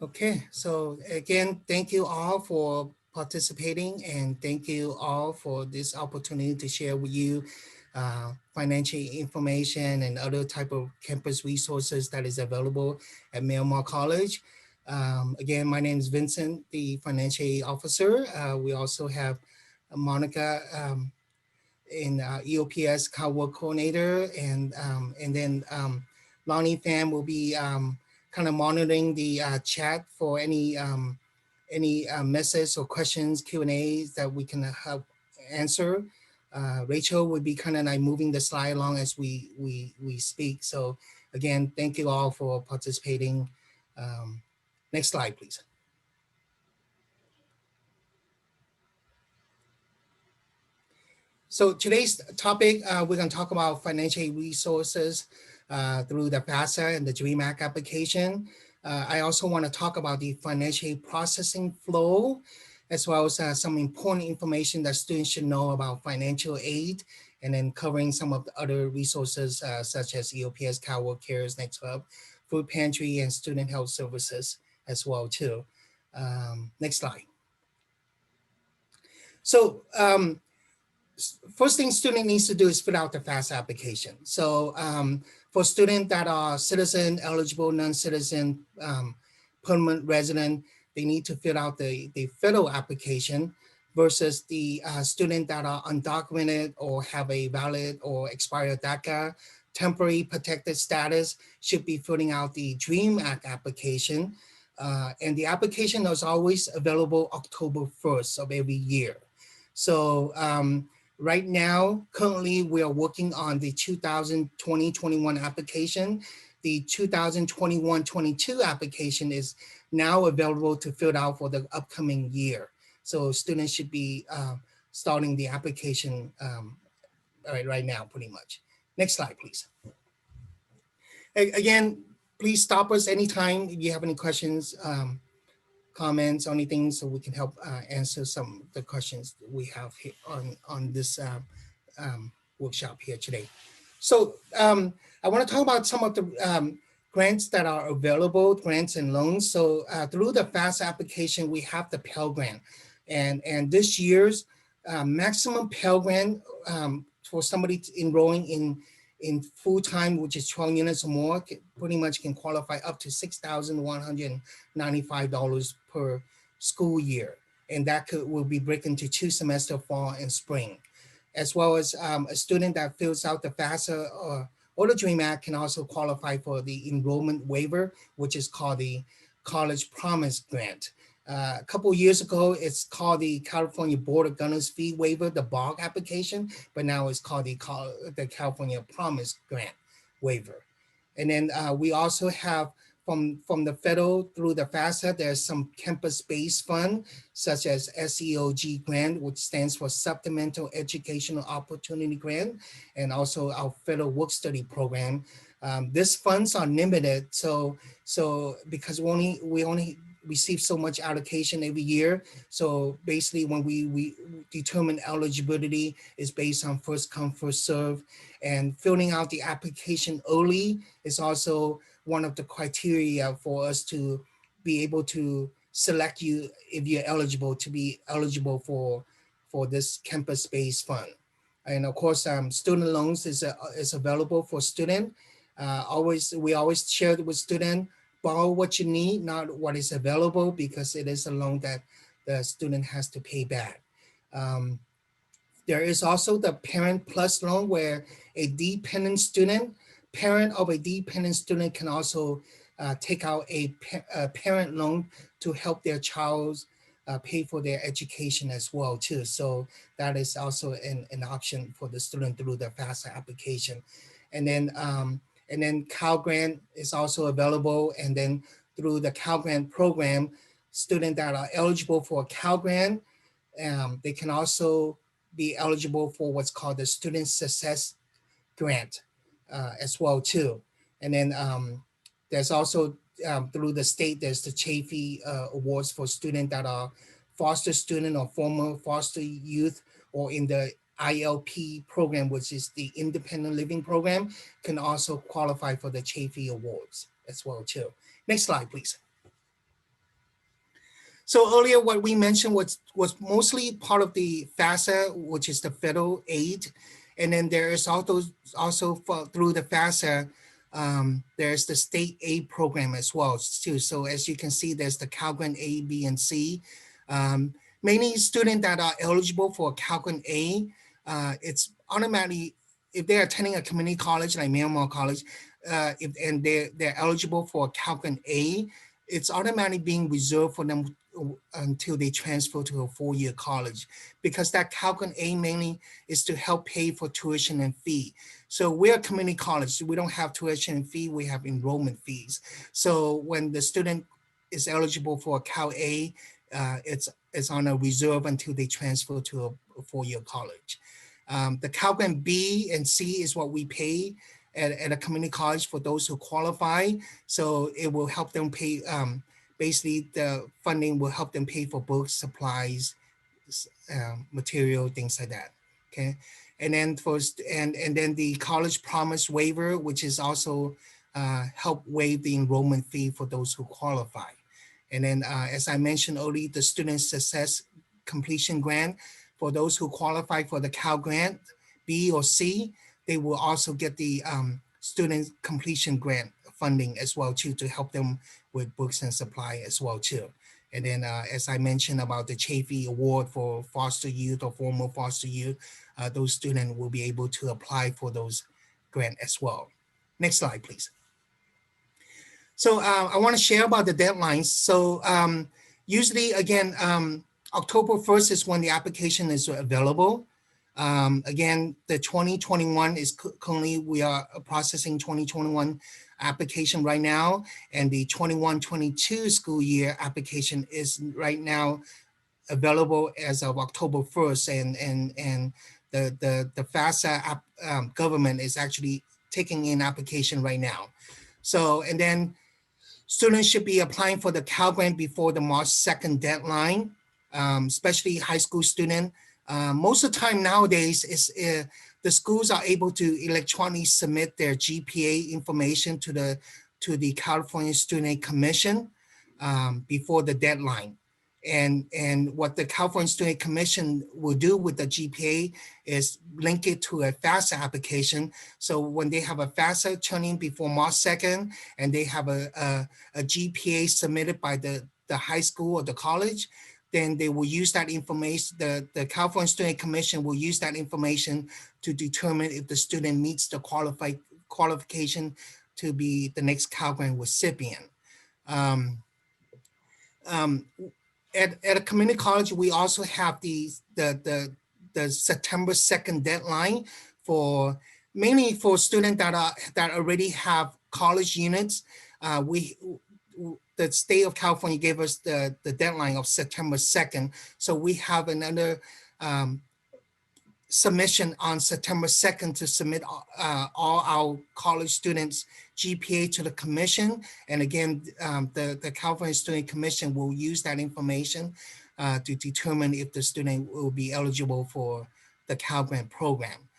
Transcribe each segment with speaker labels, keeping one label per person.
Speaker 1: Okay, so again, thank you all for participating and thank you all for this opportunity to share with you financial information and other type of campus resources that is available at Miramar College. Again, my name is Vincent, the financial aid officer. We also have Monica in EOPS Calworks coordinator, and then Lonnie Pham will be kind of monitoring the chat for any messages or questions Q&As that we can help answer. Rachel would be kind of like moving the slide along as we speak. So again, thank you all for participating. Next slide, please. So today's topic, we're going to talk about financial resources through the FAFSA and the DREAM Act application. I also want to talk about the financial processing flow, as well as some important information that students should know about financial aid, and then covering some of the other resources such as EOPS, Calworks, CARES, Next Hub, Food Pantry, and Student Health Services as well too. Next slide. So first thing student needs to do is fill out the FAFSA application. So for students that are citizen, eligible, non-citizen, permanent resident, they need to fill out the federal application versus the student that are undocumented or have a valid or expired DACA, temporary protected status, should be filling out the DREAM Act application. And the application is always available October 1st of every year. So right now, currently, we are working on the 2020-21 application. The 2021-22 application is now available to fill out for the upcoming year. So students should be starting the application right now, pretty much. Next slide, please. Again, please stop us anytime if you have any questions, comments, or anything, so we can help answer some of the questions that we have here on this workshop here today. So I want to talk about some of the grants that are available, grants and loans. So through the FAFSA application, we have the Pell Grant. And this year's maximum Pell Grant for somebody enrolling in full-time, which is 12 units or more, pretty much can qualify up to $6,195 per school year. And that will be broken into 2 semesters, fall and spring. As well as a student that fills out the FAFSA or the DREAM Act can also qualify for the enrollment waiver, which is called the College Promise Grant. A couple of years ago, it's called the California Board of Governors Fee Waiver, the BOG application, but now it's called the California Promise Grant Waiver. And then we also have from the federal through the FAFSA, there's some campus-based fund, such as SEOG grant, which stands for Supplemental Educational Opportunity Grant, and also our federal work-study program. These funds are limited, so because we only receive so much allocation every year. So basically when we determine eligibility is based on first come, first serve, and filling out the application early is also one of the criteria for us to be able to select you if you're eligible to be eligible for this campus-based fund. And of course, student loans is available for student. We always share with student, borrow what you need, not what is available, because it is a loan that the student has to pay back. There is also the Parent Plus loan, where a dependent student, parent of a dependent student can also take out a parent loan to help their child pay for their education as well too. So that is also an option for the student through the FAFSA application. And then Cal Grant is also available. And then through the Cal Grant program, students that are eligible for a Cal Grant, they can also be eligible for what's called the Student Success Grant as well too. And then there's also through the state, there's the Chafee Awards for students that are foster student or former foster youth, or in the ILP program, which is the Independent Living Program, can also qualify for the Chafee Awards as well too. Next slide, please. So earlier, what we mentioned was mostly part of the FAFSA, which is the federal aid, and then there is also through the FAFSA, there's the state aid program as well too. So as you can see, there's the Cal Grant A, B, and C. Many students that are eligible for Cal Grant A, it's automatically if they're attending a community college like Miramar College, and they're eligible for Cal Grant A, it's automatically being reserved for them until they transfer to a 4-year college, because that Cal Grant A mainly is to help pay for tuition and fee. So we're a community college, so we don't have tuition and fee, we have enrollment fees. So when the student is eligible for a Cal A, it's on a reserve until they transfer to a 4-year college. The Cal Grant B and C is what we pay at a community college for those who qualify. So it will help them pay, basically the funding will help them pay for books, supplies, material, things like that. Okay. And then and then the college promise waiver, which is also help waive the enrollment fee for those who qualify. And then as I mentioned earlier, the student success completion grant, for those who qualify for the Cal Grant B or C, they will also get the student completion grant funding as well too, to help them with books and supply as well too. And then as I mentioned about the Chafee Award for foster youth or former foster youth, those students will be able to apply for those grants as well. Next slide, please. So I want to share about the deadlines. So usually, again, October 1st is when the application is available. Again, the 2021 is currently, we are processing 2021 application right now, and the 21-22 school year application is right now available as of October 1st, and the FAFSA government is actually taking in application right now. So, and then students should be applying for the Cal Grant before the March 2nd deadline, especially high school student. Most of the time nowadays, the schools are able to electronically submit their GPA information to the California Student Commission before the deadline. And what the California Student Commission will do with the GPA is link it to a FAFSA application. So when they have a FAFSA turning before March 2nd, and they have a GPA submitted by the high school or the college, then they will use that information, the California Student Commission will use that information to determine if the student meets the qualification to be the next Cal Grant recipient. At a community college, we also have the September 2nd deadline for mainly for students that already have college units. The state of California gave us the deadline of September 2nd. So we have another submission on September 2nd to submit all our college students' GPA to the commission. And again, the California Student Commission will use that information to determine if the student will be eligible for the Cal Grant program.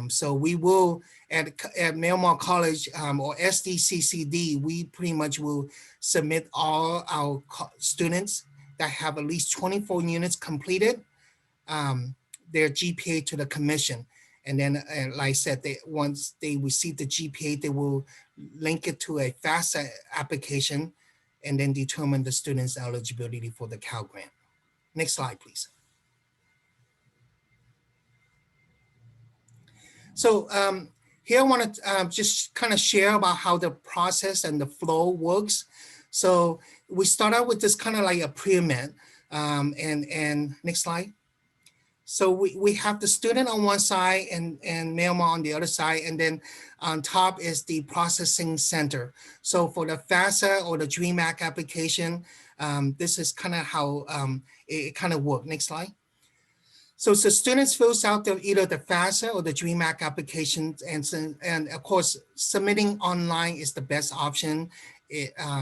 Speaker 1: So we will, at Miramar College or SDCCD, we pretty much will submit all our students that have at least 24 units completed, their GPA to the commission. And then, like I said, once they receive the GPA, they will link it to a FAFSA application and then determine the student's eligibility for the Cal Grant. Next slide, please. So here I want to just kind of share about how the process and the flow works. So we start out with this kind of like a pyramid. And next slide. So we have the student on one side and Miramar on the other side, and then on top is the processing center. So for the FAFSA or the DREAM Act application, this is kind of how it kind of works. Next slide. So the students fills out either the FAFSA or the DREAM Act applications, and of course, submitting online is the best option.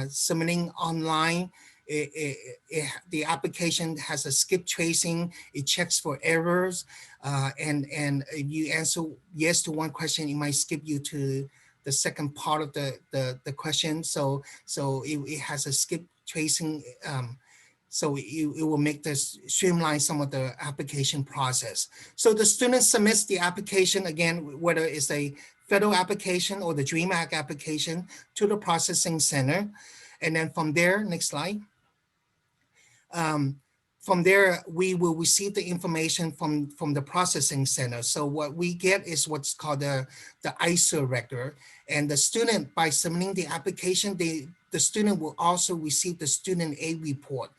Speaker 1: Submitting online, the application has a skip tracing. It checks for errors, and if you answer yes to one question, it might skip you to the second part of the question. So it has a skip tracing So it will make this streamline some of the application process. So the student submits the application again, whether it's a federal application or the DREAM Act application, to the processing center. And then from there, next slide. Um, from there, we will receive the information from the processing center. So what we get is what's called the ISO record. And the student, by submitting the application, the student will also receive the student aid report.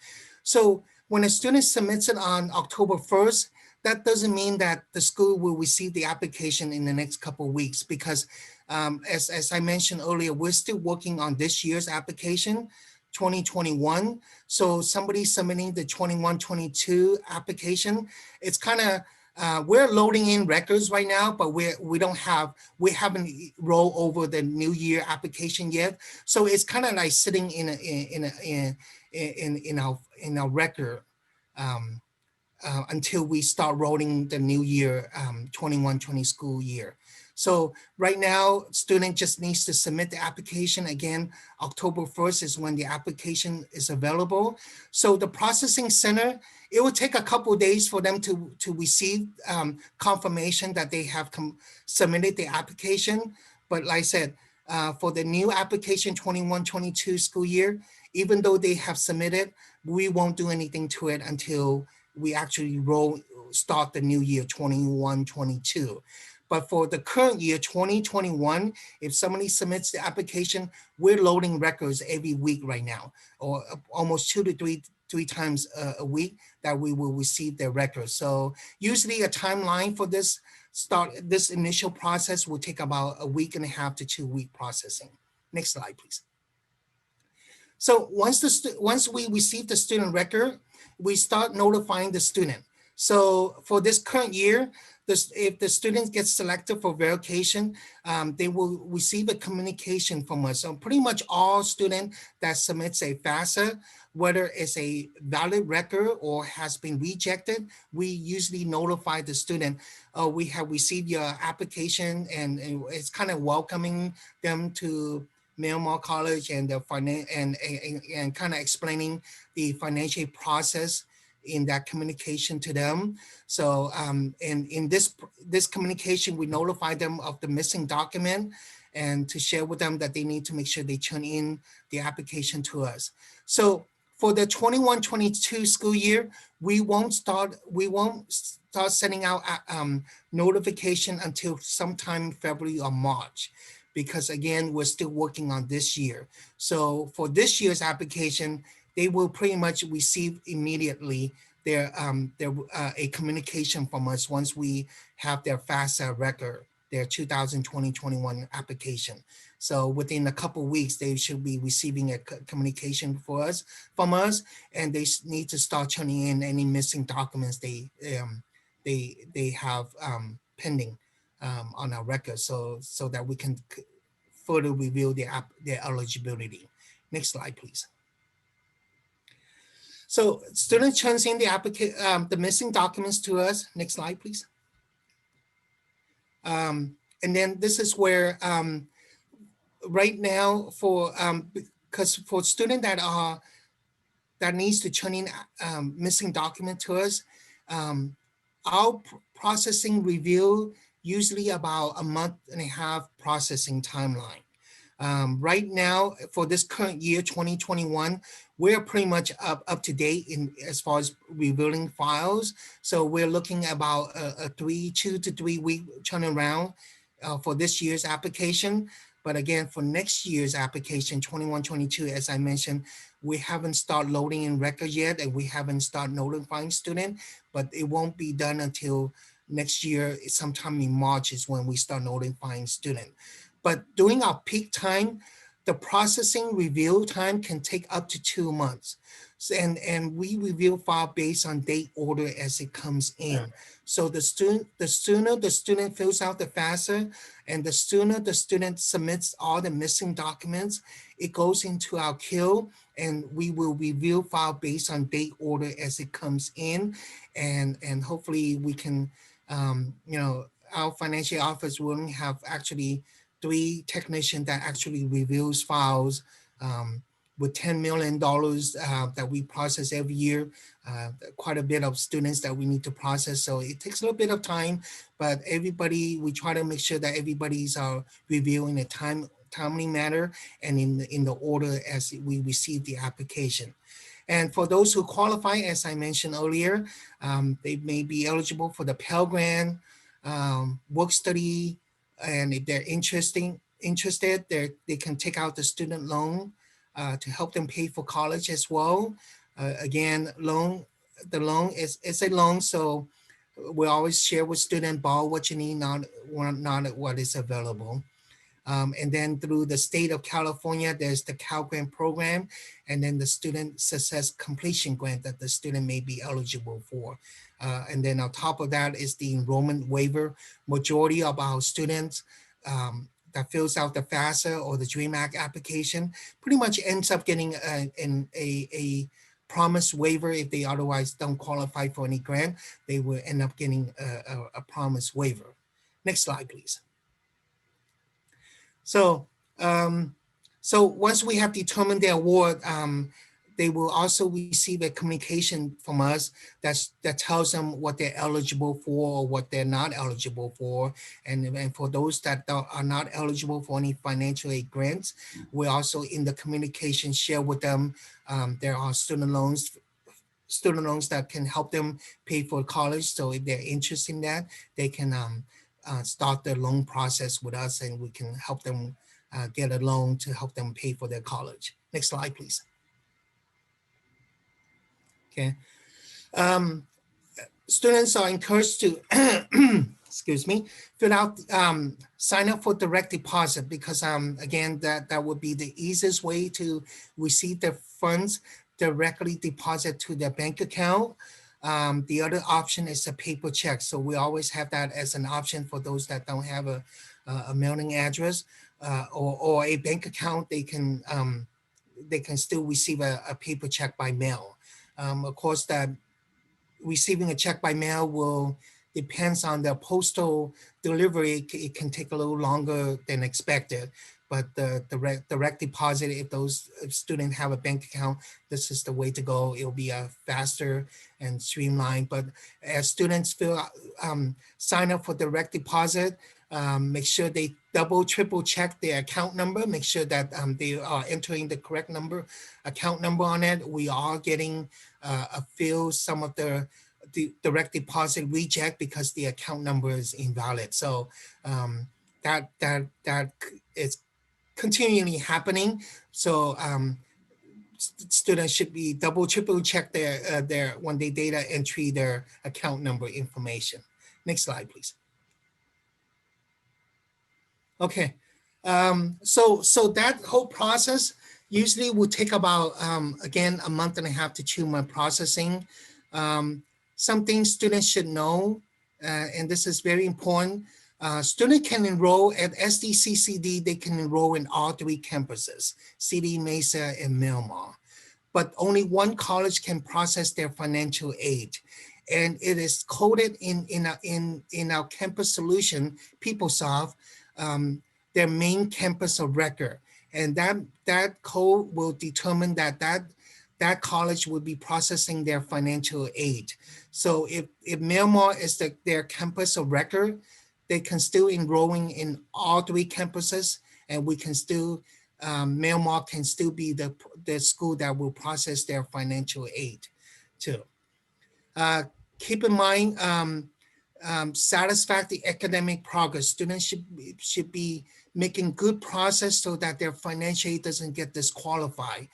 Speaker 1: So when a student submits it on October 1st, that doesn't mean that the school will receive the application in the next couple of weeks, because as I mentioned earlier, we're still working on this year's application, 2021. So somebody submitting the 21-22 application, it's kind of, we're loading in records right now, but we haven't rolled over the new year application yet. So it's kind of like sitting in our record until we start rolling the new year 21-20 school year. So right now, student just needs to submit the application. Again, October 1st is when the application is available. So the processing center, it will take a couple of days for them to receive confirmation that they have submitted the application. But like I said, for the new application 21-22 school year, even though they have submitted, we won't do anything to it until we actually start the new year 21-22. But for the current year 2021, if somebody submits the application, we're loading records every week right now, or almost 2 to 3 times a week that we will receive their records. So usually a timeline for this initial process will take about a week and a half to 2 week processing. Next slide, please. So once we receive the student record, we start notifying the student. So for this current year, if the student gets selected for verification, they will receive a communication from us. So pretty much all student that submits a FAFSA, whether it's a valid record or has been rejected, we usually notify the student, we have received your application, and it's kind of welcoming them to Miramar College and the and kind of explaining the financial process in that communication to them. So and in this communication, we notify them of the missing document and to share with them that they need to make sure they turn in the application to us. So for the 21-22 school year, we won't start sending out notification until sometime February or March, because again, we're still working on this year. So for this year's application, they will pretty much receive immediately a communication from us once we have their FAFSA record, their 2020-21 application. So within a couple of weeks, they should be receiving a communication from us, and they need to start turning in any missing documents they have pending on our record, so that we can further review their eligibility. Next slide, please. So student turns in the missing documents to us. Next slide, please. And then this is where right now because for student that needs to turn in missing document to us, our processing review usually about a month and a half processing timeline. Right now, for this current year, 2021, we're pretty much up to date as far as reviewing files. So we're looking about a 2 to 3 week turnaround for this year's application. But again, for next year's application, 21-22, as I mentioned, we haven't started loading in records yet, and we haven't started notifying students, but it won't be done until next year. Sometime in March is when we start notifying students. But during our peak time, the processing review time can take up to 2 months. So, and we review file based on date order as it comes in. So the sooner the student fills out the FAFSA, and the sooner the student submits all the missing documents, it goes into our queue, and we will review file based on date order as it comes in. And hopefully we can, our financial office will have actually 3 technicians that actually reviews files with $10 million that we process every year, quite a bit of students that we need to process. So it takes a little bit of time, but we try to make sure that everybody's reviewing a timely manner and in the order as we receive the application. And for those who qualify, as I mentioned earlier, they may be eligible for the Pell Grant, work study, and if they're interested, they can take out the student loan to help them pay for college as well. Again, the loan is it's a loan, so we always share with student, borrow what you need, not what is available. And then through the state of California, there's the Cal Grant program, and then the student success completion grant that the student may be eligible for. And then on top of that is the enrollment waiver. Majority of our students that fills out the FAFSA or the DREAM Act application pretty much ends up getting a promise waiver. If they otherwise don't qualify for any grant, they will end up getting a promise waiver. Next slide, please. So, so once we have determined the award, they will also receive a communication from us that tells them what they're eligible for or what they're not eligible for. And for those that are not eligible for any financial aid grants, we also in the communication share with them, there are student loans that can help them pay for college. So if they're interested in that, they can start the loan process with us, and we can help them get a loan to help them pay for their college. Next slide, please. Okay. Students are encouraged to, excuse me, fill out, sign up for direct deposit because again, that would be the easiest way to receive the funds directly deposit to their bank account. The other option is a paper check. So we always have that as an option for those that don't have a mailing address or a bank account. They can still receive a paper check by mail. Of course, that receiving a check by mail will depends on the postal delivery. It can take a little longer than expected, but the direct deposit, if those students have a bank account, this is the way to go. It'll be a faster and streamlined. But as students sign up for direct deposit, make sure they triple check their account number, make sure that they are entering the correct account number on it. We are getting some of the direct deposit reject because the account number is invalid. So that is continually happening. So students should be triple check their when they data entry their account number information. Next slide, please. Okay, so that whole process usually will take about again a month and a half to 2 month processing. Some things students should know, and this is very important. Student can enroll at SDCCD. They can enroll in all 3 campuses, CD, Mesa, and Miramar. But only one college can process their financial aid, and it is coded in our campus solution, PeopleSoft, their main campus of record, and that code will determine that college will be processing their financial aid. So if Miramar is their campus of record, they can still enrolling in all 3 campuses, and we can still Miramar can still be the school that will process their financial aid too. Keep in mind, satisfactory academic progress. Students should be making good progress so that their financial aid doesn't get disqualified.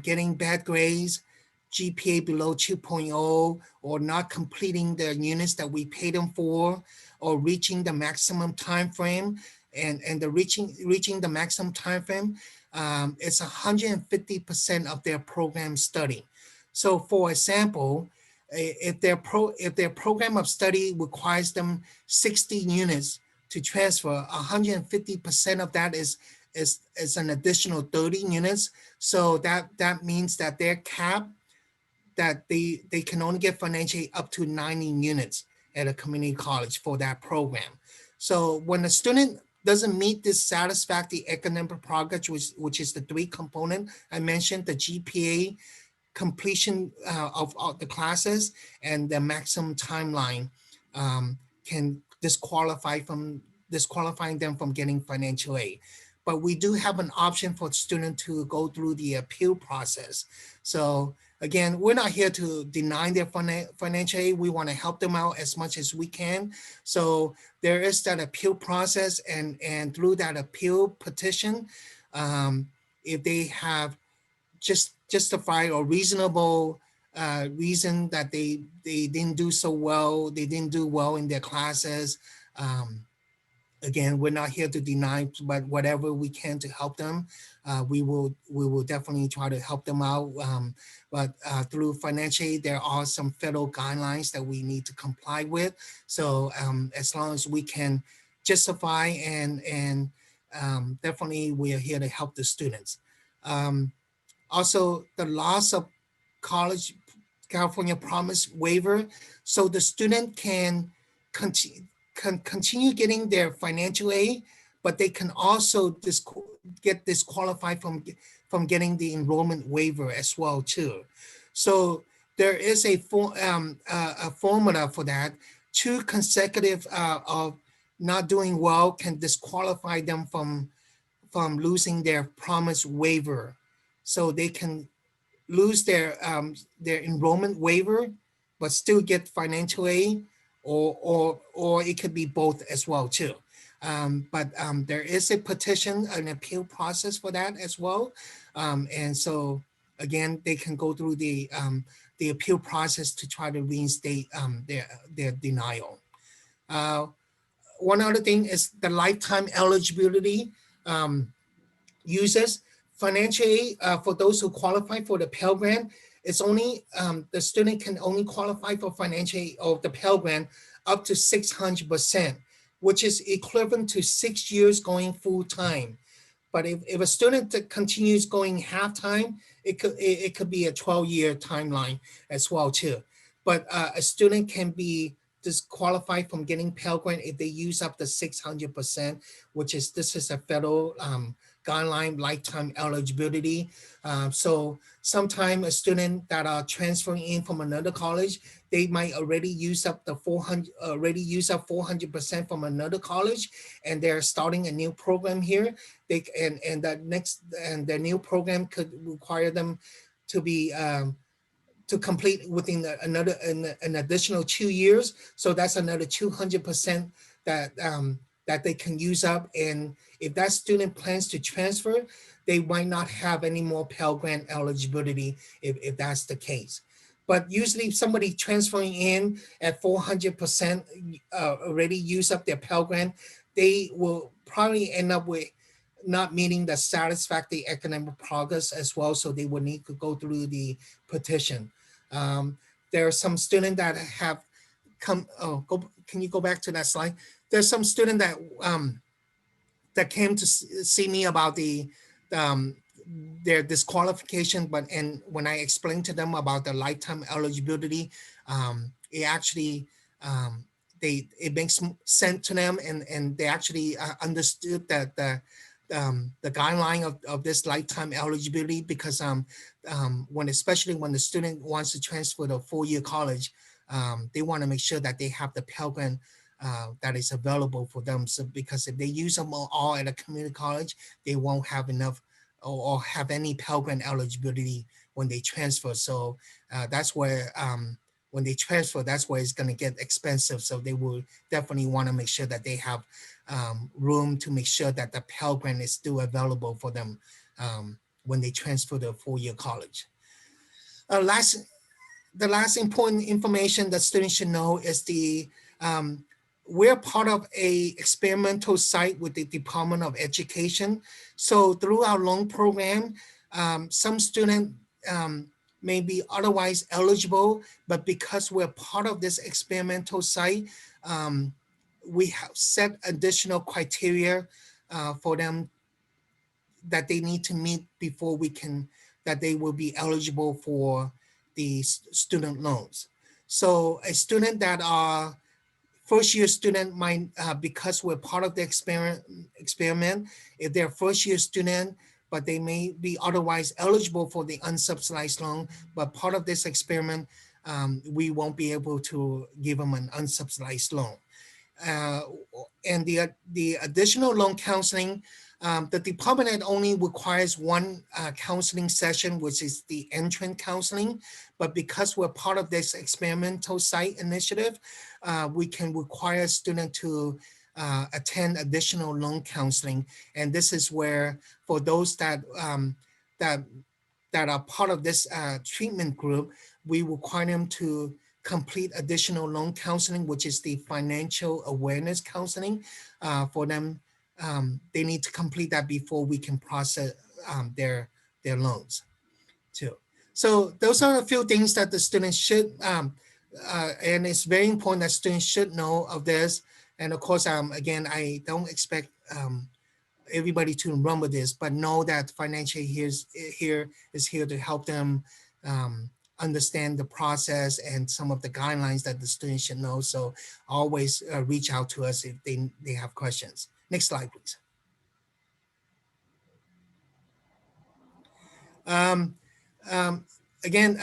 Speaker 1: Getting bad grades, GPA below 2.0, or not completing the units that we paid them for, or reaching the maximum time frame. And the reaching the maximum time frame, it's 150% of their program study. So for example, if their program of study requires them 60 units to transfer, 150% of that is an additional 30 units. So that means that their cap, that they can only get financial aid up to 90 units at a community college for that program. So when a student doesn't meet this satisfactory academic progress, which is the three component I mentioned, the GPA, completion of the classes, and the maximum timeline, can disqualifying them from getting financial aid. But we do have an option for students to go through the appeal process. So again, we're not here to deny their financial aid. We want to help them out as much as we can. So there is that appeal process, and through that appeal petition, if they have just justified or reasonable reason that they didn't do so well, they didn't do well in their classes. Again, we're not here to deny, but whatever we can to help them, we will definitely try to help them out. But through financial aid, there are some federal guidelines that we need to comply with. So as long as we can justify, and definitely we are here to help the students. Also, the loss of college California Promise waiver, so the student can continue getting their financial aid, but they can also get disqualified from getting the enrollment waiver as well too. So there is a formula for that. Two consecutive of not doing well can disqualify them from losing their promise waiver. So they can lose their enrollment waiver, but still get financial aid, or it could be both as well too. But there is a petition, an appeal process for that as well, and so again, they can go through the appeal process to try to reinstate their denial. One other thing is the lifetime eligibility. Uses financial aid for those who qualify for the Pell Grant. It's only the student can only qualify for financial aid of the Pell Grant up to 600%, which is equivalent to 6 years going full time. But if a student that continues going half time, it could be a 12-year timeline as well too. But a student can be disqualified from getting Pell Grant if they use up the 600%, which is this is a federal guideline, lifetime eligibility. So sometime a student that are transferring in from another college, they might already use up 400% from another college, and they're starting a new program here. The new program could require them to be to complete within an additional 2 years. So that's another 200% that they can use up. And if that student plans to transfer, they might not have any more Pell Grant eligibility if that's the case. But usually if somebody transferring in at 400% already use up their Pell Grant, they will probably end up with not meeting the satisfactory academic progress as well. So they would need to go through the petition. There are some students that have come, can you go back to that slide? There's some student that came to see me about their disqualification, and when I explained to them about the lifetime eligibility, it actually it makes sense to them, and they actually understood that the guideline of this lifetime eligibility, because especially when the student wants to transfer to a 4-year college, they want to make sure that they have the Pell Grant that is available for them. So because if they use them all at a community college, they won't have enough or have any Pell Grant eligibility when they transfer. So that's where when they transfer, that's where it's going to get expensive. So they will definitely want to make sure that they have room to make sure that the Pell Grant is still available for them when they transfer to a 4-year college. The last important information that students should know is we're part of a experimental site with the Department of Education. So through our loan program, some students may be otherwise eligible, but because we're part of this experimental site, we have set additional criteria for them that they need to meet before that they will be eligible for the student loans. So a student that are first year student might, because we're part of the experiment, if they're first year student, but they may be otherwise eligible for the unsubsidized loan, but part of this experiment, we won't be able to give them an unsubsidized loan. Uh, and the additional loan counseling, the department only requires one counseling session, which is the entrance counseling. But because we're part of this experimental site initiative, we can require students to attend additional loan counseling. And this is where, for those that that are part of this treatment group, we require them to complete additional loan counseling, which is the financial awareness counseling for them. They need to complete that before we can process their loans too. So those are a few things that the students should, and it's very important that students should know of this. And of course, again, I don't expect everybody to run with this, but know that financial here is here to help them understand the process and some of the guidelines that the students should know. So always reach out to us if they have questions. Next slide, please. Um, um, Again,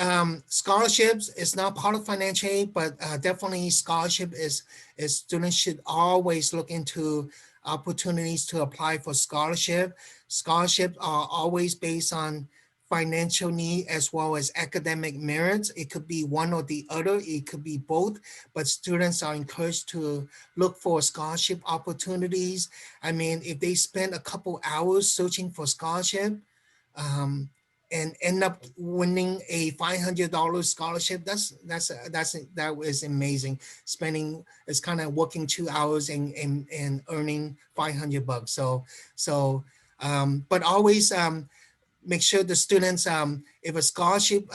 Speaker 1: scholarships is not part of financial aid, but definitely scholarship is students should always look into opportunities to apply for scholarship. Scholarships are always based on financial need as well as academic merits. It could be one or the other, it could be both, but students are encouraged to look for scholarship opportunities. I mean, if they spend a couple hours searching for scholarship, um, and end up winning a $500 scholarship, that was amazing. Spending, it's kind of working 2 hours and earning $500. But always make sure the students, if a scholarship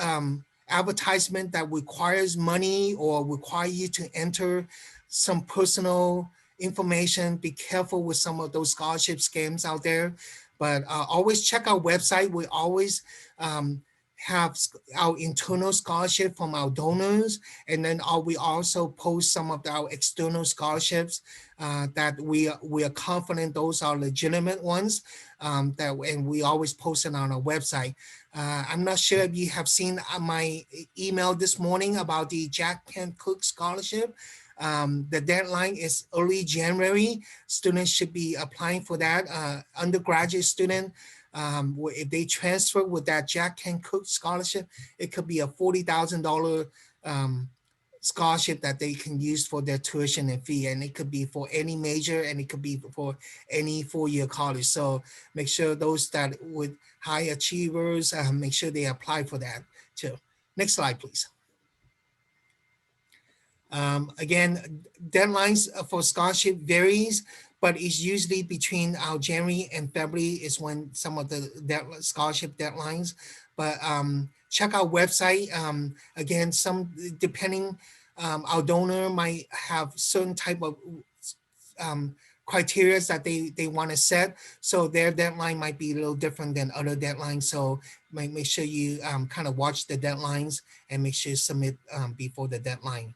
Speaker 1: advertisement that requires money or require you to enter some personal information, be careful with some of those scholarship scams out there. But always check our website. We always have our internal scholarship from our donors, and then we also post some of our external scholarships that we are confident those are legitimate ones, and we always post it on our website. I'm not sure if you have seen my email this morning about the Jack Kent Cook Scholarship. The deadline is early January. Students should be applying for that. Undergraduate student, if they transfer with that Jack Kent Cook Scholarship, it could be a $40,000 scholarship that they can use for their tuition and fee, and it could be for any major, and it could be for any four-year college. So make sure those that with high achievers, make sure they apply for that too. Next slide, please. Again, deadlines for scholarship varies, but it's usually between our January and February is when some of the scholarship deadlines. But check our website. Again, some depending, our donor might have certain type of criteria that they want to set. So their deadline might be a little different than other deadlines. So make sure you kind of watch the deadlines and make sure you submit before the deadline.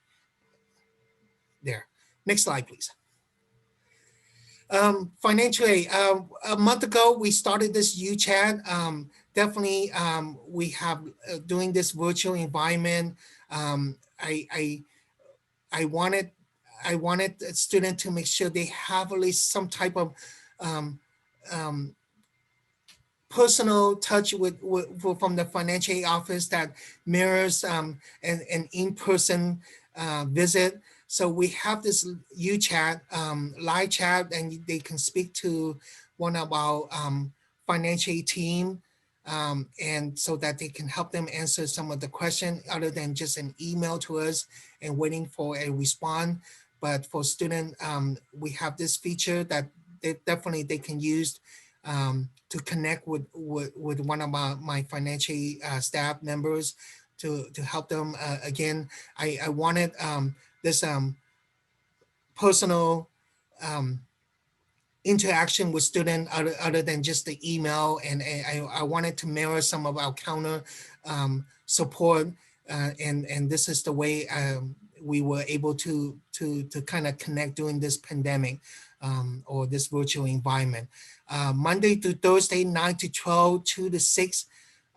Speaker 1: There. Next slide, please. Financial aid. A month ago, we started this UChat. Definitely, we have doing this virtual environment. I wanted a student to make sure they have at least some type of um, um, personal touch from the financial aid office that mirrors an in-person visit. So we have this UChat, live chat, and they can speak to one of our financial aid team, and so that they can help them answer some of the questions other than just an email to us and waiting for a response. But for student, we have this feature that they can use to connect with one of my financial staff members to help them. Again, I wanted this personal interaction with student other than just the email, and I wanted to mirror some of our counter support, and this is the way we were able to kind of connect during this pandemic or this virtual environment. Monday to Thursday, 9 to 12, 2 to 6,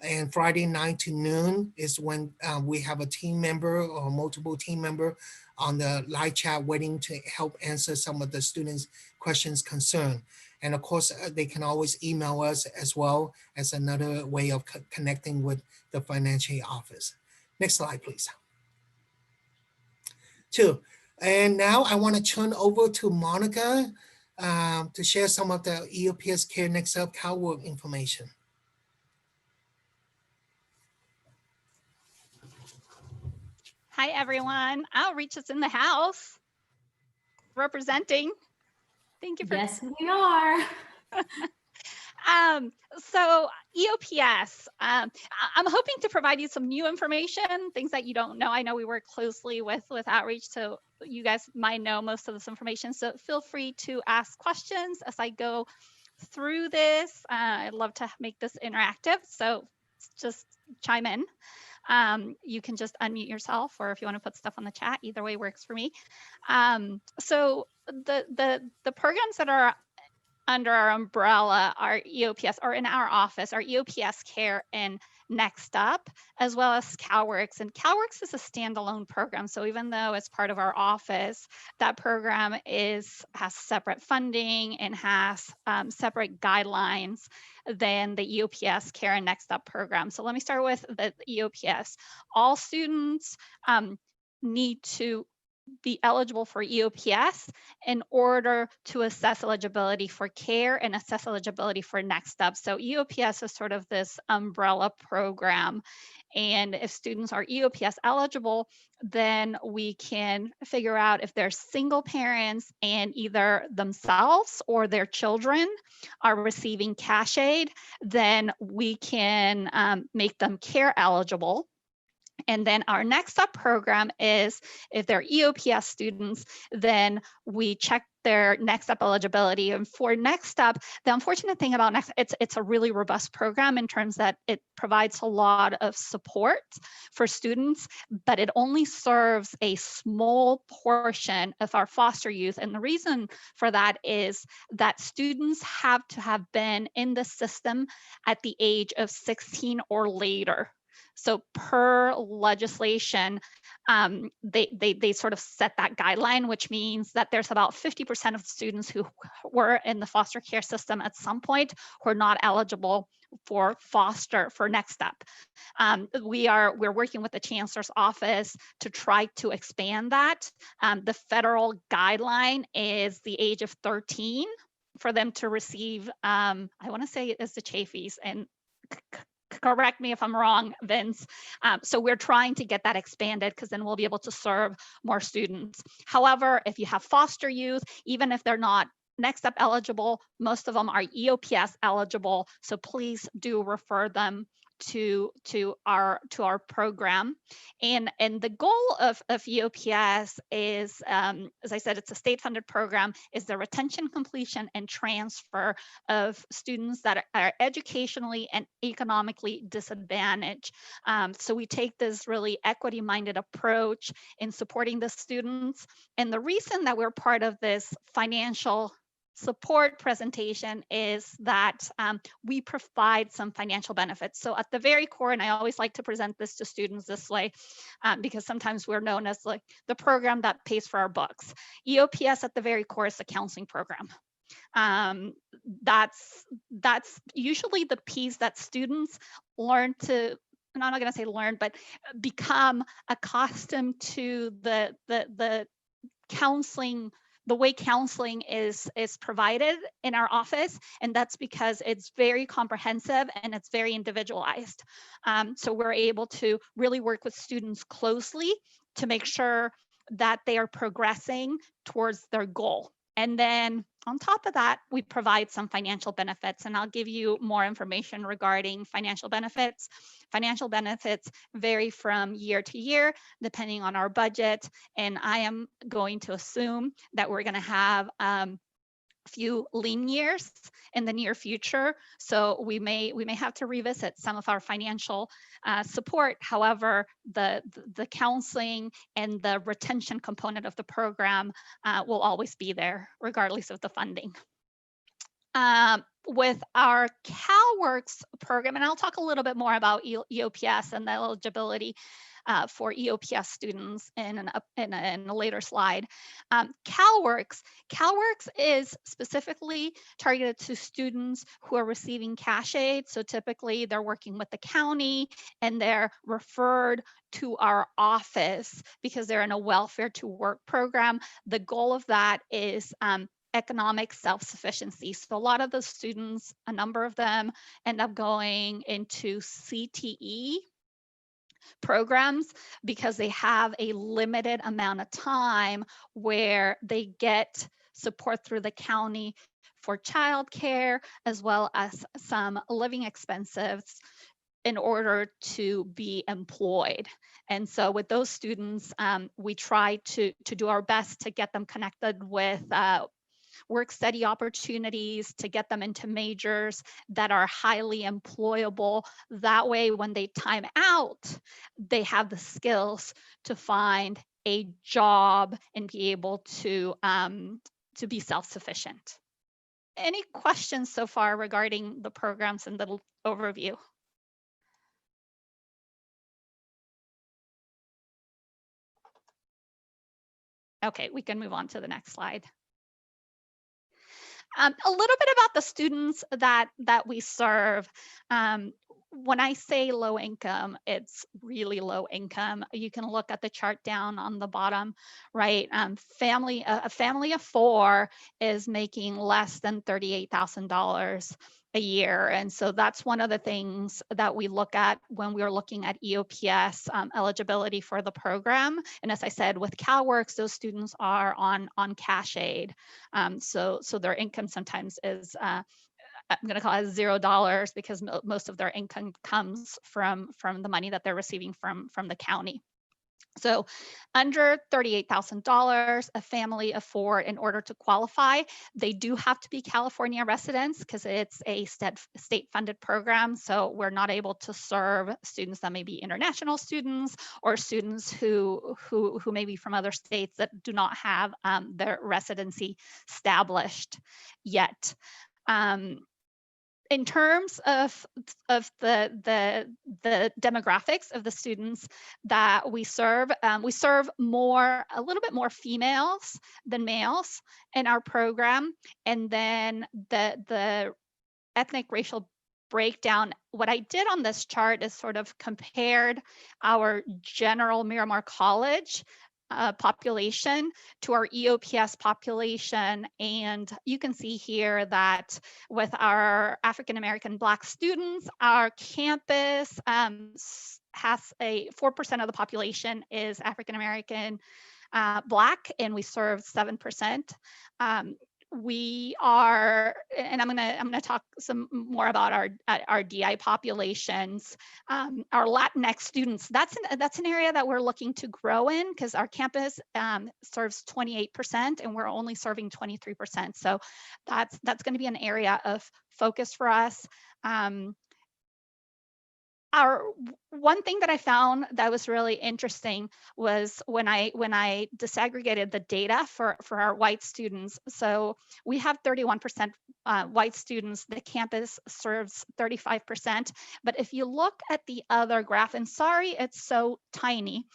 Speaker 1: and Friday 9 to noon is when we have a team member or multiple team member on the live chat waiting to help answer some of the students' questions, concern. And of course, they can always email us as well as another way of connecting with the financial office. Next slide, please. Two. And now I want to turn over to Monica to share some of the EOPS Care Next Up Calworks information.
Speaker 2: Hi, everyone. Outreach is in the house representing. Thank you for.
Speaker 3: Yes, we are.
Speaker 2: So EOPS, I'm hoping to provide you some new information, things that you don't know. I know we work closely with Outreach, so you guys might know most of this information. So feel free to ask questions as I go through this. I'd love to make this interactive, so just chime in. You can just unmute yourself, or if you want to put stuff on the chat, either way works for me. So the programs that are under our umbrella are EOPS, or in our office, our EOPS Care and Next Up, as well as Calworks. And Calworks is a standalone program. So even though it's part of our office, that program has separate funding and has separate guidelines than the EOPS Care and Next Up program. So let me start with the EOPS. All students need to be eligible for EOPS in order to assess eligibility for care and assess eligibility for Next Up. So EOPS is sort of this umbrella program. And if students are EOPS eligible, then we can figure out if they're single parents and either themselves or their children are receiving cash aid, then we can make them care eligible. And then our Next Up program is if they're EOPS students, then we check their Next Up eligibility. And for Next Up, the unfortunate thing about Next, it's a really robust program in terms that it provides a lot of support for students, but it only serves a small portion of our foster youth. And the reason for that is that students have to have been in the system at the age of 16 or later. So per legislation, they sort of set that guideline, which means that there's about 50% of students who were in the foster care system at some point who are not eligible for Next Up. We're working with the Chancellor's office to try to expand that. The federal guideline is the age of 13 for them to receive, I want to say it's the Chafees, and correct me if I'm wrong, Vince. So we're trying to get that expanded because then we'll be able to serve more students. However, if you have foster youth, even if they're not Next Up eligible, most of them are EOPS eligible. So please do refer them to our program. And the goal of EOPS is, as I said, it's a state-funded program, is the retention, completion, and transfer of students that are educationally and economically disadvantaged. So we take this really equity-minded approach in supporting the students. And the reason that we're part of this financial support presentation is that we provide some financial benefits. So at the very core, and I always like to present this to students this way, because sometimes we're known as like the program that pays for our books. EOPS at the very core is a counseling program. That's usually the piece that students learn to, and I'm not going to say learn, but become accustomed to the counseling, the way counseling is provided in our office, and that's because it's very comprehensive and it's very individualized. So we're able to really work with students closely to make sure that they are progressing towards their goal. And then on top of that, we provide some financial benefits, and I'll give you more information regarding financial benefits. Financial benefits vary from year to year, depending on our budget. And I am going to assume that we're going to have few lean years in the near future, so we may have to revisit some of our financial support. However, the counseling and the retention component of the program will always be there, regardless of the funding. With our Calworks program, and I'll talk a little bit more about EOPS and the eligibility for EOPS students in a later slide. Calworks is specifically targeted to students who are receiving cash aid. So typically they're working with the county and they're referred to our office because they're in a welfare to work program. The goal of that is economic self-sufficiency. So a lot of the students, a number of them end up going into CTE programs because they have a limited amount of time where they get support through the county for childcare, as well as some living expenses in order to be employed. And so with those students, we try to do our best to get them connected with work study opportunities, to get them into majors that are highly employable. That way, when they time out, they have the skills to find a job and be able to be self-sufficient. Any questions so far regarding the programs and the overview? Okay, we can move on to the next slide. A little bit about the students that we serve. When I say low income, it's really low income. You can look at the chart down on the bottom, right? A family of four is making less than $38,000 a year. And so that's one of the things that we look at when we're looking at EOPS eligibility for the program. And as I said, with Calworks, those students are on cash aid. So their income sometimes is, I'm going to call it $0 because most of their income comes from the money that they're receiving from the county. So under $38,000, a family of four, in order to qualify, they do have to be California residents because it's a state-funded program. So we're not able to serve students that may be international students or students who may be from other states that do not have their residency established yet. In terms of the demographics of the students that we serve a little bit more females than males in our program. And then the ethnic racial breakdown, what I did on this chart is sort of compared our general Miramar College population to our EOPS population. And you can see here that with our African American Black students, our campus has a 4% of the population is African American Black, and we serve 7%. We are, and I'm gonna talk some more about our DI populations. Our Latinx students, that's an area that we're looking to grow in because our campus serves 28% and we're only serving 23%. So that's going to be an area of focus for us. Our one thing that I found that was really interesting was when I disaggregated the data for our white students. So we have 31% white students. The campus serves 35%. But if you look at the other graph, and sorry, it's so tiny,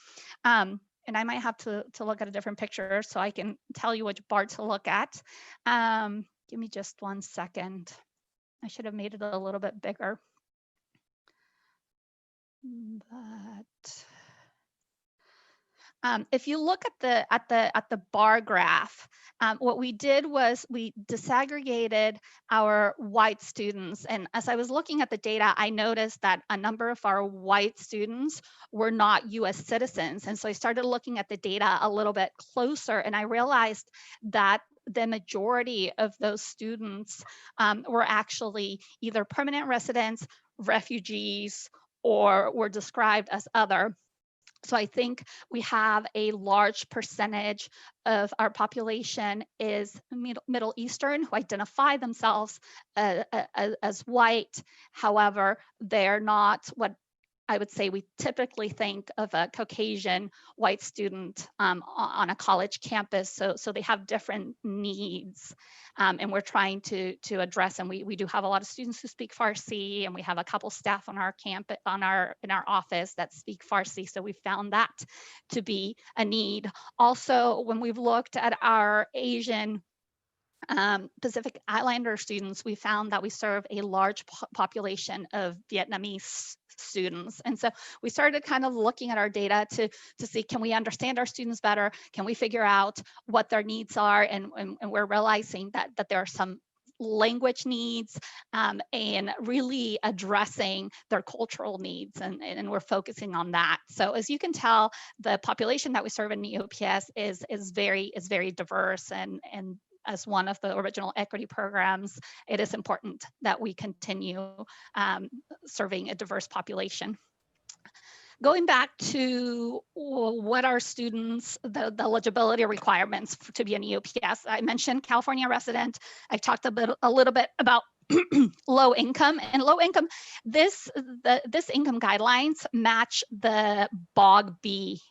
Speaker 2: and I might have to look at a different picture so I can tell you which bar to look at. Give me just 1 second. I should have made it a little bit bigger. But if you look at the bar graph, what we did was we disaggregated our white students. And as I was looking at the data, I noticed that a number of our white students were not US citizens. And so I started looking at the data a little bit closer, and I realized that the majority of those students were actually either permanent residents, refugees, or were described as other. So I think we have a large percentage of our population is Middle Eastern, who identify themselves as white. However, they're not what I would say we typically think of a Caucasian white student on a college campus. So they have different needs, and we're trying to address. And we do have a lot of students who speak Farsi, and we have a couple staff on our campus in our office that speak Farsi. So we found that to be a need. Also, when we've looked at our Asian Pacific Islander students, we found that we serve a large population of Vietnamese students. And so we started kind of looking at our data to see, can we understand our students better? Can we figure out what their needs are? And we're realizing that there are some language needs and really addressing their cultural needs, and we're focusing on that. So as you can tell, the population that we serve in EOPS is very diverse, and as one of the original equity programs, it is important that we continue serving a diverse population. Going back to what are students, the eligibility requirements to be an EOPS, I mentioned California resident. I talked a little bit about low income, and low income, this income guidelines match the BOG B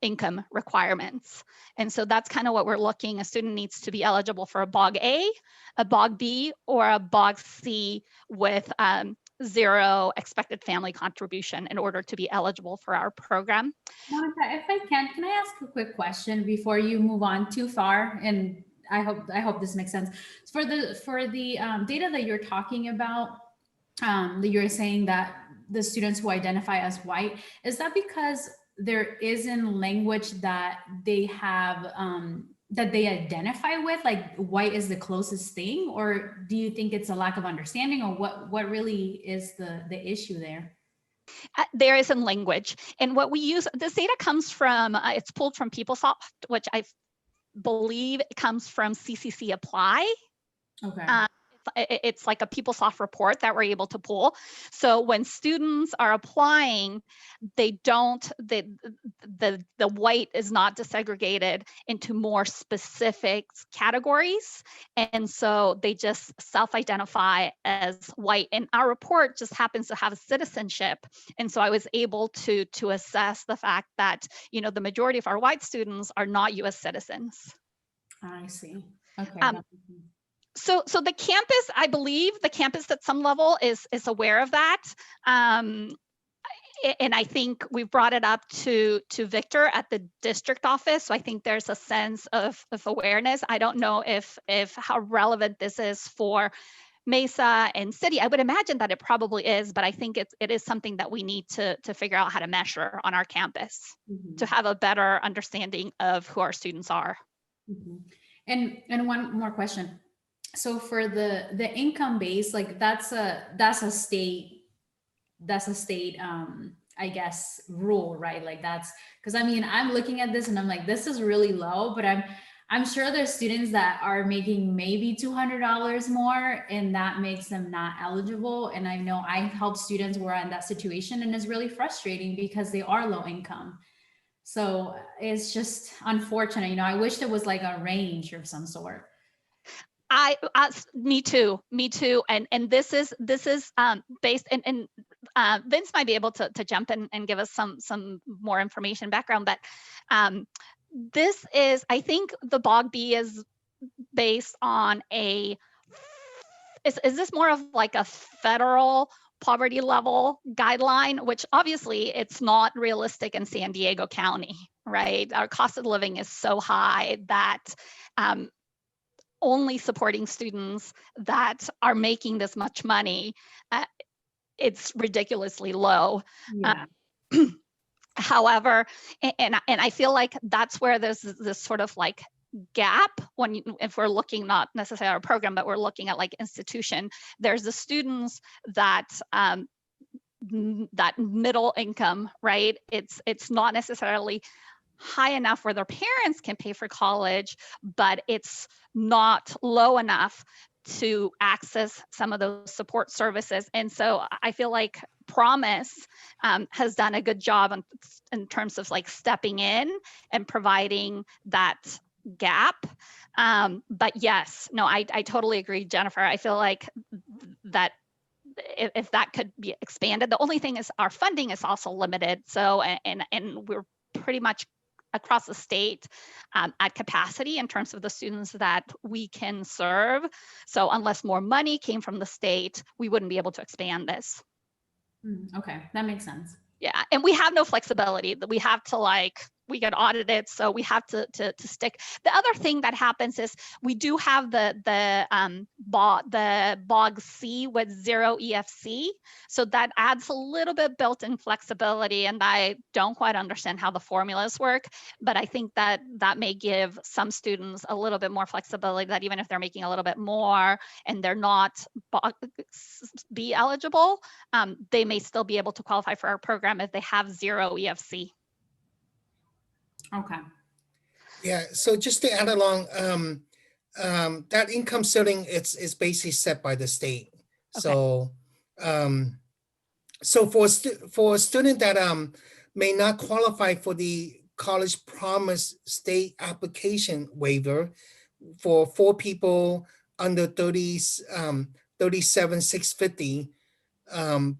Speaker 2: income requirements. And so that's kind of what we're looking. A student needs to be eligible for a BOG A, a BOG B, or a BOG C with zero expected family contribution in order to be eligible for our program.
Speaker 3: Monica, if I can I ask a quick question before you move on too far? And I hope this makes sense. For the data that you're talking about, that you're saying that the students who identify as white, is that because there isn't language that they have that they identify with, like white is the closest thing, or do you think it's a lack of understanding, or what really is the issue there?
Speaker 2: There is in language, and what we use, this data comes from, it's pulled from PeopleSoft, which I believe it comes from CCC Apply.
Speaker 3: Okay.
Speaker 2: It's like a PeopleSoft report that we're able to pull. So when students are applying, they don't, the white is not desegregated into more specific categories. And so they just self-identify as white. And our report just happens to have citizenship. And so I was able to assess the fact that, you know, the majority of our white students are not US citizens.
Speaker 3: I see. Okay.
Speaker 2: So the campus, I believe the campus at some level is aware of that. And I think we've brought it up to Victor at the district office. So I think there's a sense of awareness. I don't know if how relevant this is for Mesa and City. I would imagine that it probably is, but I think it is something that we need to figure out how to measure on our campus to have a better understanding of who our students are.
Speaker 3: And one more question. So for the income base, like that's a state I guess rule, right? Like that's, because I mean, I'm looking at this and I'm like, this is really low, but I'm sure there's students that are making maybe $200 more, and that makes them not eligible. And I know I help students who are in that situation, and it's really frustrating because they are low income. So it's just unfortunate, you know. I wish there was like a range of some sort.
Speaker 2: Me too. And this is based, and Vince might be able to jump in and give us some more information background, but this is, I think the BOG B is based on is this more of like a federal poverty level guideline, which obviously it's not realistic in San Diego County, right? Our cost of living is so high that only supporting students that are making this much money, it's ridiculously low.
Speaker 3: Yeah.
Speaker 2: However, and I feel like that's where there's this sort of like gap if we're looking not necessarily at our program, but we're looking at like institution. There's the students that that middle income, right? It's not necessarily high enough where their parents can pay for college, but it's not low enough to access some of those support services. And so I feel like Promise has done a good job in terms of like stepping in and providing that gap. But yes, no, I totally agree, Jennifer. I feel like that if that could be expanded. The only thing is our funding is also limited. So, and we're pretty much across the state at capacity in terms of the students that we can serve. So unless more money came from the state, we wouldn't be able to expand this.
Speaker 3: Okay, that makes sense.
Speaker 2: Yeah, and we have no flexibility. That we have to we get audited, so we have to stick. The other thing that happens is we do have the BOG C with 0 EFC, so that adds a little bit built-in flexibility. And I don't quite understand how the formulas work, but I think that may give some students a little bit more flexibility. That even if they're making a little bit more and they're not BOG B eligible, they may still be able to qualify for our program if they have 0 EFC.
Speaker 3: Okay.
Speaker 1: Yeah, so just to add along, that income ceiling is basically set by the state.
Speaker 2: Okay.
Speaker 1: So, so for a student that may not qualify for the College Promise state application waiver, for 4 people under 37,650,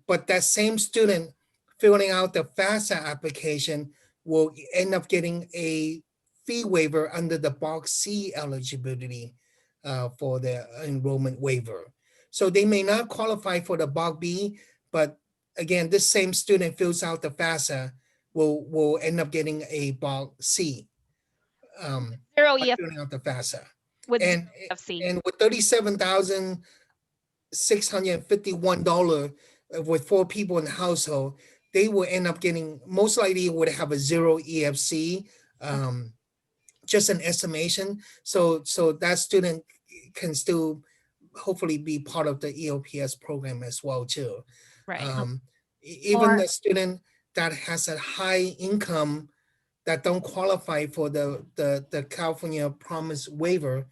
Speaker 1: but that same student filling out the FAFSA application will end up getting a fee waiver under the box C eligibility for the enrollment waiver. So they may not qualify for the box B, but again, this same student fills out the FAFSA will end up getting a box C.
Speaker 2: 0
Speaker 1: by
Speaker 2: EFC
Speaker 1: filling out the FAFSA.
Speaker 2: with
Speaker 1: And
Speaker 2: 0 EFC.
Speaker 1: and with $37,651 with 4 people in the household, they will end up getting, most likely would have a 0 EFC, just an estimation. So that student can still hopefully be part of the EOPS program as well too.
Speaker 2: Right.
Speaker 1: Even
Speaker 4: Or-
Speaker 1: the student that has a high income that don't qualify for the California Promise waiver,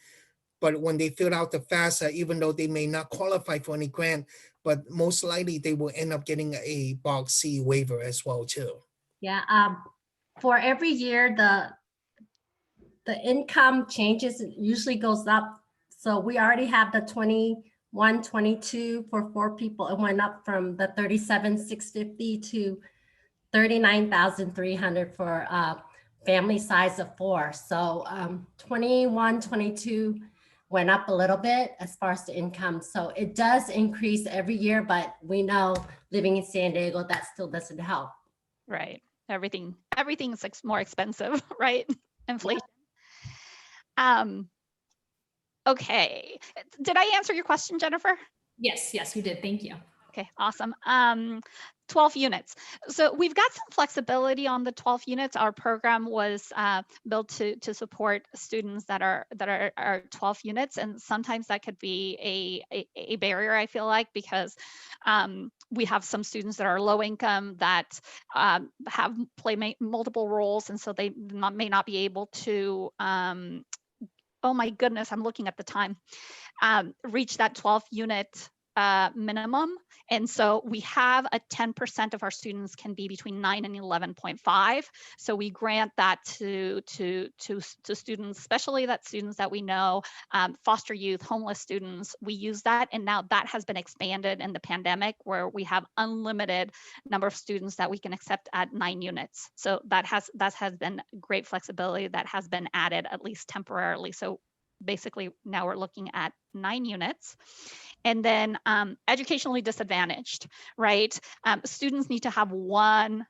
Speaker 1: but when they fill out the FAFSA, even though they may not qualify for any grant, but most likely they will end up getting a box C waiver as well too.
Speaker 4: Yeah, for every year, the income changes, it usually goes up. So we already have the 21, 22 for 4 people. It went up from the 37,650 to 39,300 for family size of 4. So 21, 22 went up a little bit as far as the income. So it does increase every year, but we know living in San Diego, that still doesn't help.
Speaker 2: Right. Everything's more expensive, right? Inflation. Okay. Did I answer your question, Jennifer?
Speaker 3: Yes, you did. Thank you.
Speaker 2: Okay, awesome. 12 units. So we've got some flexibility on the 12 units. Our program was built to support students that are 12 units, and sometimes that could be a barrier, I feel like, because we have some students that are low income that play multiple roles, and so they may not be able to. Oh my goodness, I'm looking at the time. Reach that 12 unit minimum. And so we have a 10% of our students can be between 9 and 11.5. So we grant that to students, especially that students that we know, foster youth, homeless students. We use that, and now that has been expanded in the pandemic, where we have unlimited number of students that we can accept at 9 units. So that has been great flexibility that has been added, at least temporarily. So basically now we're looking at 9 units. And then educationally disadvantaged, right? Students need to have one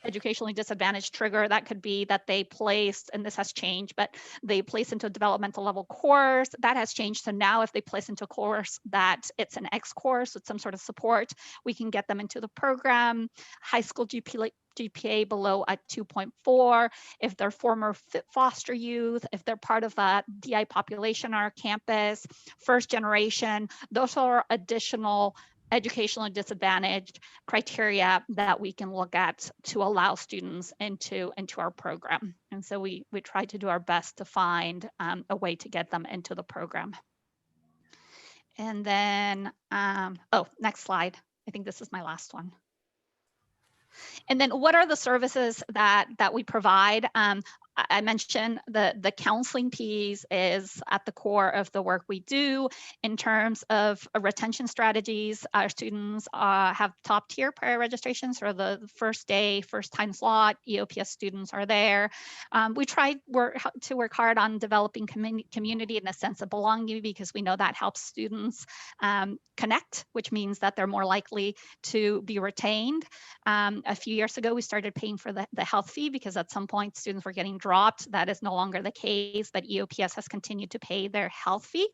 Speaker 2: educationally disadvantaged trigger. That could be that they placed, and this has changed, but they place into a developmental level course. That has changed. So now if they place into a course that it's an X course with some sort of support, we can get them into the program. High school GPA below a 2.4, if they're former foster youth, if they're part of a DI population on our campus, first generation, those are additional educationally disadvantaged criteria that we can look at to allow students into our program. And so we try to do our best to find a way to get them into the program. And then, oh, next slide. I think this is my last one. And then what are the services that we provide? I mentioned the counseling piece is at the core of the work we do. In terms of retention strategies, our students have top tier prior registrations for the first day, first time slot. EOPS students are there. We try to work hard on developing community and a sense of belonging, because we know that helps students connect, which means that they're more likely to be retained. A few years ago, we started paying for the health fee, because at some point students were getting dropped. That is no longer the case, but EOPS has continued to pay their health fee.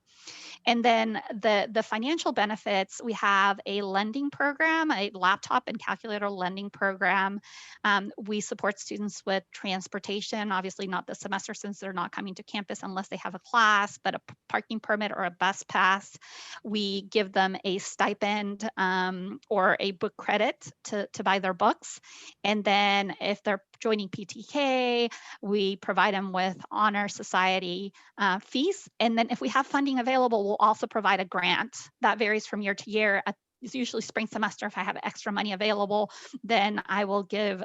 Speaker 2: And then the financial benefits, we have a lending program, a laptop and calculator lending program. We support students with transportation, obviously not the semester since they're not coming to campus unless they have a class, but a parking permit or a bus pass. We give them a stipend or a book credit to buy their books. And then if they're joining PTK, we provide them with honor society fees. And then if we have funding available, we'll also provide a grant that varies from year to year. It's usually spring semester. If I have extra money available, then I will give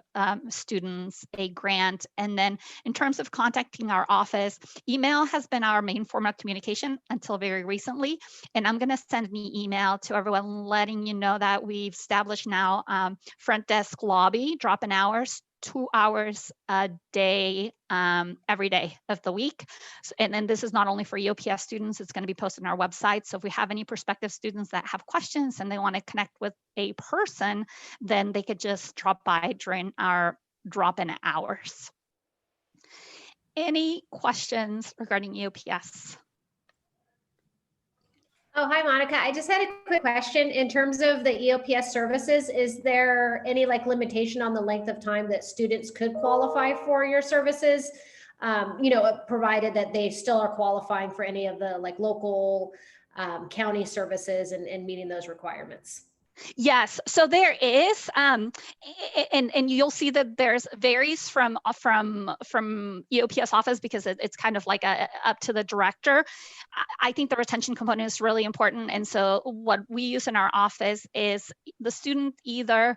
Speaker 2: students a grant. And then in terms of contacting our office, email has been our main form of communication until very recently. And I'm going to send an email to everyone letting you know that we've established now front desk lobby drop-in hours, 2 hours a day, every day of the week. And then this is not only for EOPS students, it's going to be posted on our website. So if we have any prospective students that have questions and they want to connect with a person, then they could just drop by during our drop-in hours. Any questions regarding EOPS?
Speaker 5: Oh, hi, Monica. I just had a quick question. In terms of the EOPS services, is there any limitation on the length of time that students could qualify for your services? Provided that they still are qualifying for any of the local county services and meeting those requirements.
Speaker 2: Yes, so there is, and you'll see that there's varies from EOPS office, because it's kind of like up to the director. I think the retention component is really important, and so what we use in our office is the student either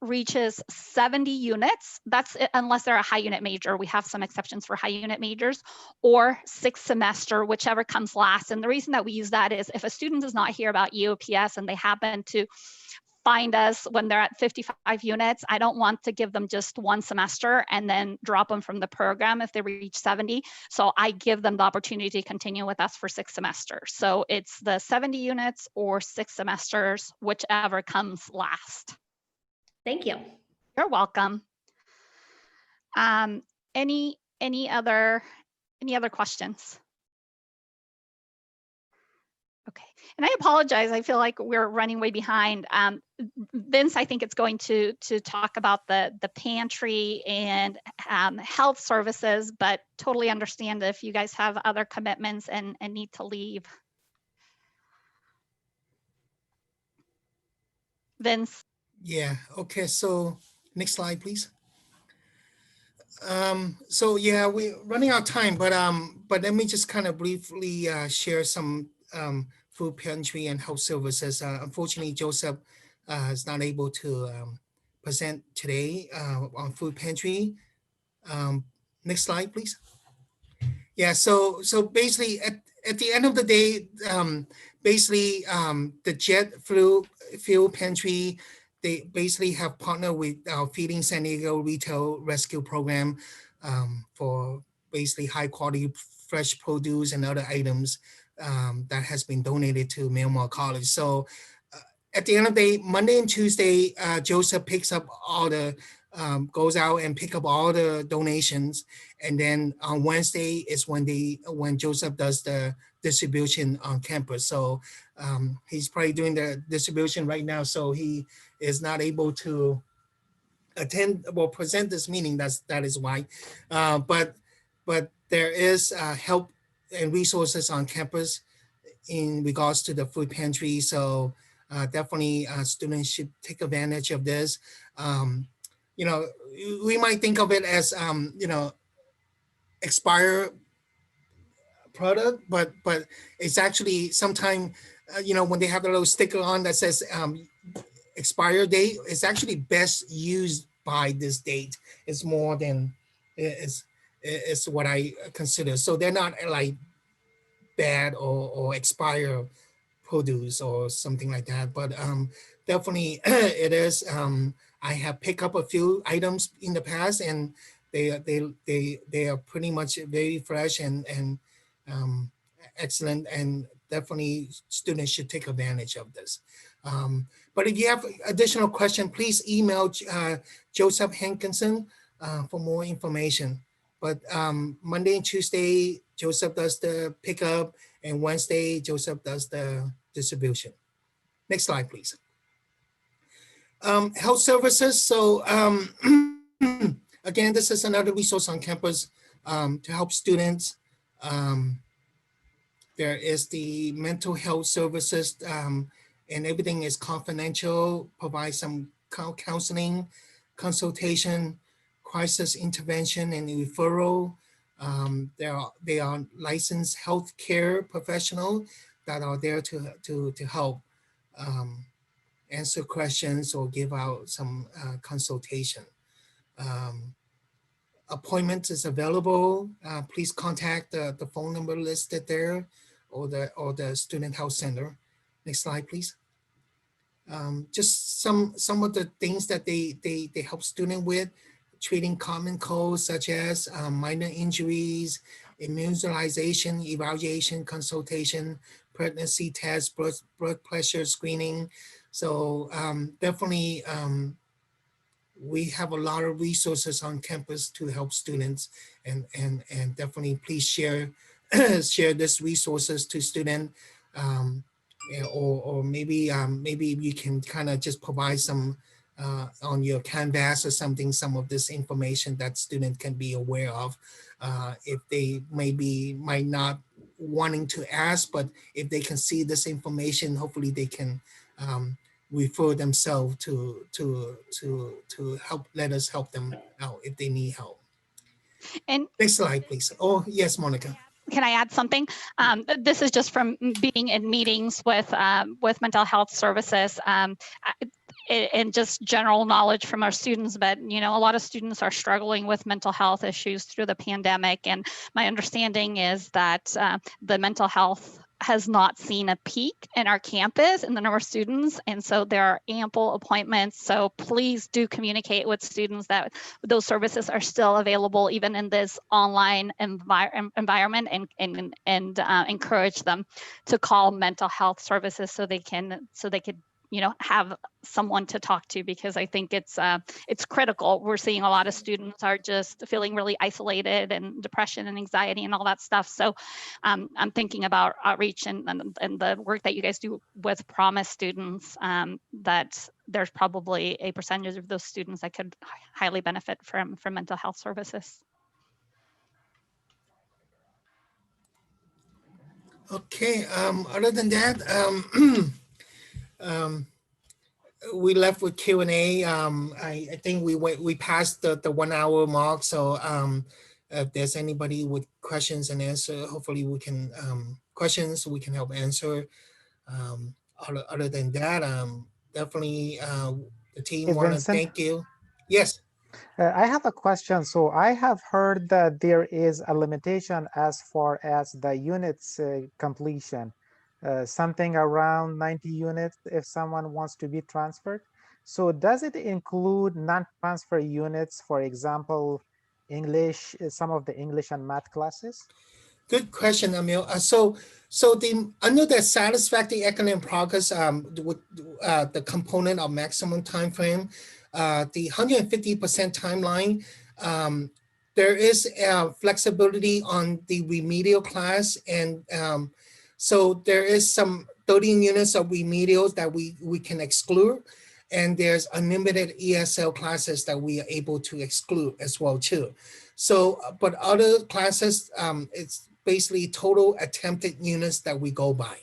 Speaker 2: reaches 70 units, that's unless they're a high unit major. We have some exceptions for high unit majors, or 6th semester, whichever comes last. And the reason that we use that is if a student does not hear about EOPS and they happen to find us when they're at 55 units, I don't want to give them just one semester and then drop them from the program if they reach 70. So I give them the opportunity to continue with us for 6 semesters. So it's the 70 units or 6 semesters, whichever comes last.
Speaker 5: Thank you.
Speaker 2: You're welcome. Any other questions? Okay, and I apologize. I feel like we're running way behind. Vince, I think it's going to talk about the pantry and health services, but totally understand if you guys have other commitments and need to leave. Vince.
Speaker 1: Yeah, okay, so next slide, please. So yeah, we're running out of time, but let me just kind of briefly share some food pantry and health services. Unfortunately, Joseph is not able to present today on food pantry. Next slide, please. Yeah, so basically at the end of the day, the Jet Fuel Pantry, they basically have partnered with our Feeding San Diego Retail Rescue Program for basically high quality fresh produce and other items that has been donated to Miramar College. So at the end of the day, Monday and Tuesday, Joseph picks up all the, goes out and pick up all the donations. And then on Wednesday is when Joseph does the distribution on campus. So he's probably doing the distribution right now. So he is not able to attend or present this meeting. That is why. But there is help and resources on campus in regards to the food pantry. So definitely students should take advantage of this. We might think of it as, expire product, but it's actually sometimes when they have a little sticker on that says expire date, it's actually best used by this date. It's more than it's what I consider. So they're not like bad or expire produce or something like that. But definitely it is. I have picked up a few items in the past, and they are pretty much very fresh and um, excellent, and definitely students should take advantage of this. But if you have additional question, please email Joseph Hankinson for more information. But Monday and Tuesday, Joseph does the pickup, and Wednesday, Joseph does the distribution. Next slide, please. Health services. So again, this is another resource on campus to help students. There is the mental health services, and everything is confidential, provide some counseling, consultation, crisis intervention, and referral. They are licensed healthcare professionals that are there to help answer questions or give out some consultation. Appointments is available. Please contact the phone number listed there or the student health center. Next slide, please. Just some of the things that they help student with, treating common colds such as minor injuries, immunization, evaluation, consultation, pregnancy tests, blood pressure screening. So definitely we have a lot of resources on campus to help students, and definitely please share share these resources to students. Or maybe you can kind of just provide some on your Canvas or something, some of this information that students can be aware of. If they might not wanting to ask, but if they can see this information, hopefully they can refer themselves to help. Let us help them out if they need help.
Speaker 2: And
Speaker 1: next slide, please. Oh yes, Monica.
Speaker 2: can I add something? This is just from being in meetings with mental health services and just general knowledge from our students. But a lot of students are struggling with mental health issues through the pandemic, and my understanding is that the mental health has not seen a peak in our campus in the number of students, and so there are ample appointments. So please do communicate with students that those services are still available even in this online environment, and encourage them to call mental health services so they could have someone to talk to, because I think it's critical. We're seeing a lot of students are just feeling really isolated, and depression and anxiety and all that stuff. So I'm thinking about outreach and the work that you guys do with Promise students, that there's probably a percentage of those students that could highly benefit from mental health services.
Speaker 1: Okay, other than that, we left with Q&A. I think we passed the 1 hour mark. So if there's anybody with questions and answer, hopefully we can questions we can help answer. Other than that, definitely the team
Speaker 6: Hey,
Speaker 1: want to
Speaker 6: Vincent.
Speaker 1: thank you. Yes.
Speaker 6: I have a question. So I have heard that there is a limitation as far as the units completion, something around 90 units if someone wants to be transferred. So does it include non-transfer units, for example, English, some of the English and math classes?
Speaker 1: Good question, Emil. So under the satisfactory academic progress, with the component of maximum time frame, the 150% timeline, there is flexibility on the remedial class, and so there is some 13 units of remedials that we can exclude, and there's unlimited ESL classes that we are able to exclude as well too. So, but other classes, it's basically total attempted units that we go by.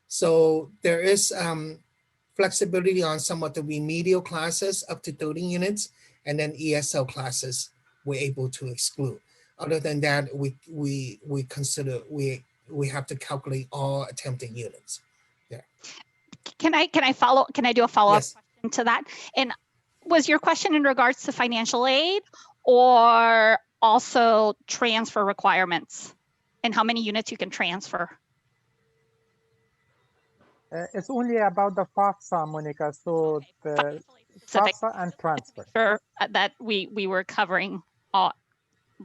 Speaker 1: So there is flexibility on some of the remedial classes up to 30 units, and then ESL classes we're able to exclude. Other than that, we consider we have to calculate all attempted units. Yeah.
Speaker 2: Can I do a follow-up
Speaker 1: Yes.
Speaker 2: question to that? And was your question in regards to financial aid or also transfer requirements and how many units you can transfer?
Speaker 6: It's only about the FAFSA, Monica. So the
Speaker 2: Financial aid specific,
Speaker 6: FAFSA and transfer.
Speaker 2: sure that we were covering all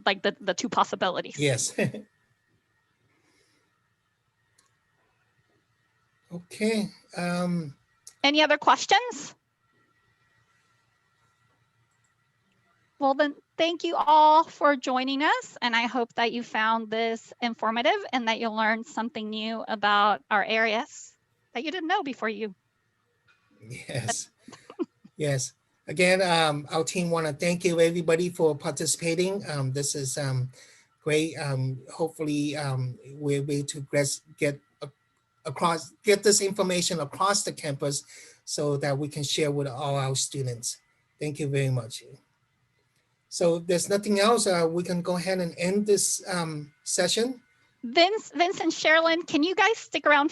Speaker 2: like the two possibilities.
Speaker 1: Yes. Okay.
Speaker 2: Any other questions? Well, then thank you all for joining us. And I hope that you found this informative and that you learned something new about our areas that you didn't know before you.
Speaker 1: Yes. Yes. Again, our team want to thank you everybody for participating. This is great. Hopefully, we'll be able to get this information across the campus so that we can share with all our students. Thank you very much. So if there's nothing else, we can go ahead and end this session.
Speaker 2: Vince and Sherilyn, can you guys stick around